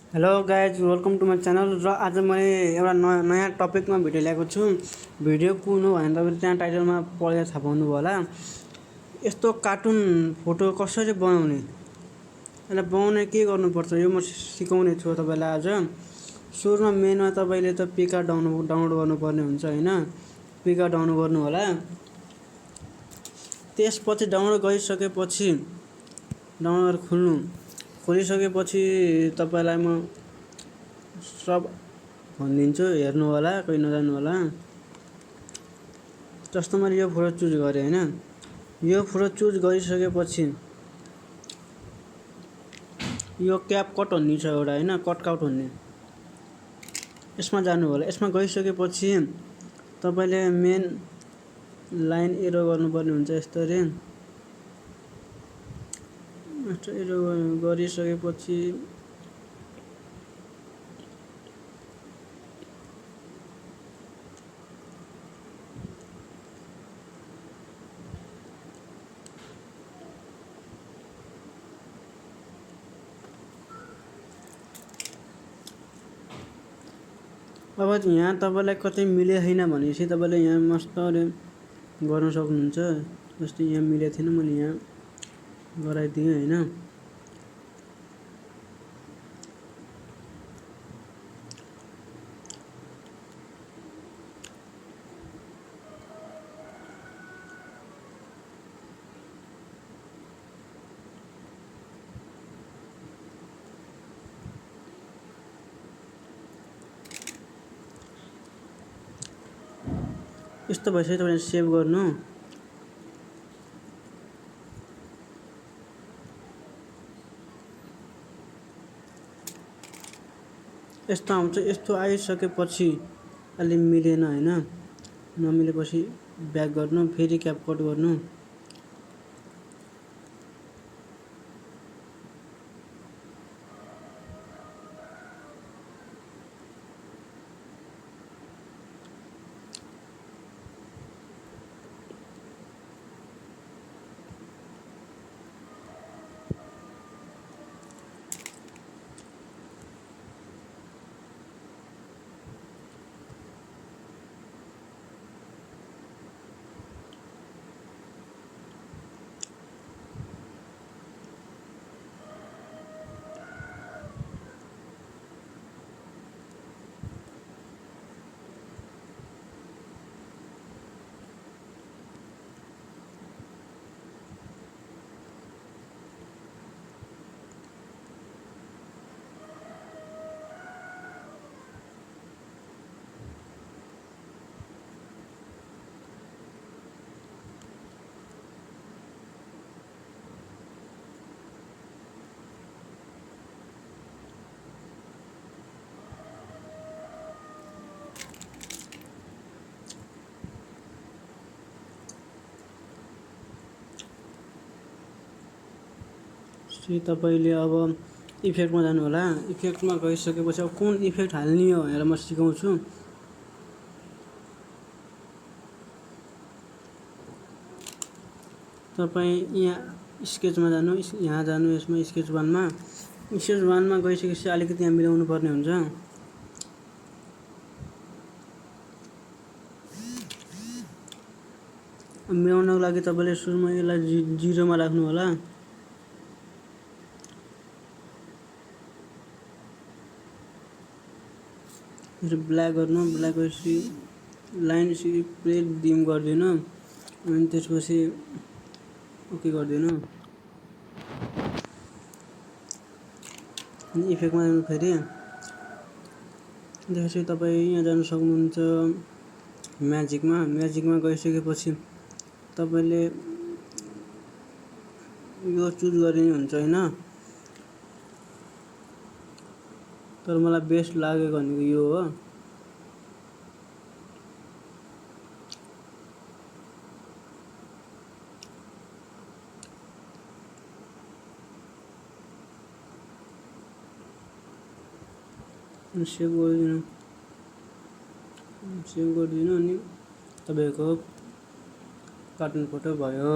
Hello guys, welcome to my channel. र आज मैले एउटा नयाँ टपिकमा भिडियो ल्याएको छु। भिडियो कुन हो भने तपाईँले त्यहाँ टाइटलमा पढेर थाहा पाउनु भयो होला। यस्तो कार्टुन फोटो कसरी बनाउने, यसलाई बनाउने के गर्नुपर्छ यो म सिकाउने छु तपाईँलाई आज। सुरुमा मेनमा तपाईँले त पिका डाउनलोड गर्नुपर्ने हुन्छ हैन। पिका डाउनलोड गर्नु होला। त्यसपछि डाउनलोड गरिसकेपछि डाउनलोड खोलिसकेपछि तपाईलाई म सब भनिदिन्छु, हेर्नु होला, कोही नजानु होला। जस्तो मैले यो फोटो चुज गरेँ हैन। यो फोटो चुज गरिसकेपछि यो क्याप कट भन्ने छ एउटा हैन, कटआउट भन्ने, यसमा जानु होला। यसमा गइसकेपछि तपाईले मेन लाइन एरो गर्नुपर्ने हुन्छ। यसरी एरो गरिसकेपछि अब यहाँ तपाईलाई कतै मिले छैन भनेपछि तपाईले यहाँ मस्तले गर्न सक्नुहुन्छ। जस्तै यहाँ मिलेको थिएन, मैले यहाँ गराइदिएँ हैन। यस्तो भइसक्यो। तपाईले सेभ गर्नु। यस्तो आउँछ। यस्तो आइसकेपछि अलि मिलेन हैन, नमिलेपछि ब्याक गर्नु, फेरि क्याप कट गर्नु। तपाईले अब इफेक्टमा जानु होला। इफेक्टमा गइसकेपछि अब कुन इफेक्ट हाल्ने हो भनेर म सिकाउँछु। तपाई यहाँ स्केचमा जानु, यहाँ जानु, यसमा स्केच 1 मा। स्केच 1 मा गइसकेपछि अलिकति यहाँ मिलाउनु पर्ने हुन्छ। मिलाउनको लागि तपाईले सुरुमा यसलाई 0 मा राख्नु होला। ब्ल्याक गर्नु। ब्ल्याक गरेपछि लाइन प्लेट डिम गरिदिनु, अनि त्यसपछि ओके गरिदिनु। अनि इफेक्टमा जानु फेरि। त्यसपछि तपाई यहाँ जान सक्नुहुन्छ म्याजिकमा। म्याजिकमा गइसकेपछि तपाईले यो चुज गरिने हुन्छ हैन। तर मलाई बेस्ट लागेको भनेको यो हो। सेभ गरिदिनु अनि तपाईको कार्टुन फोटो भयो।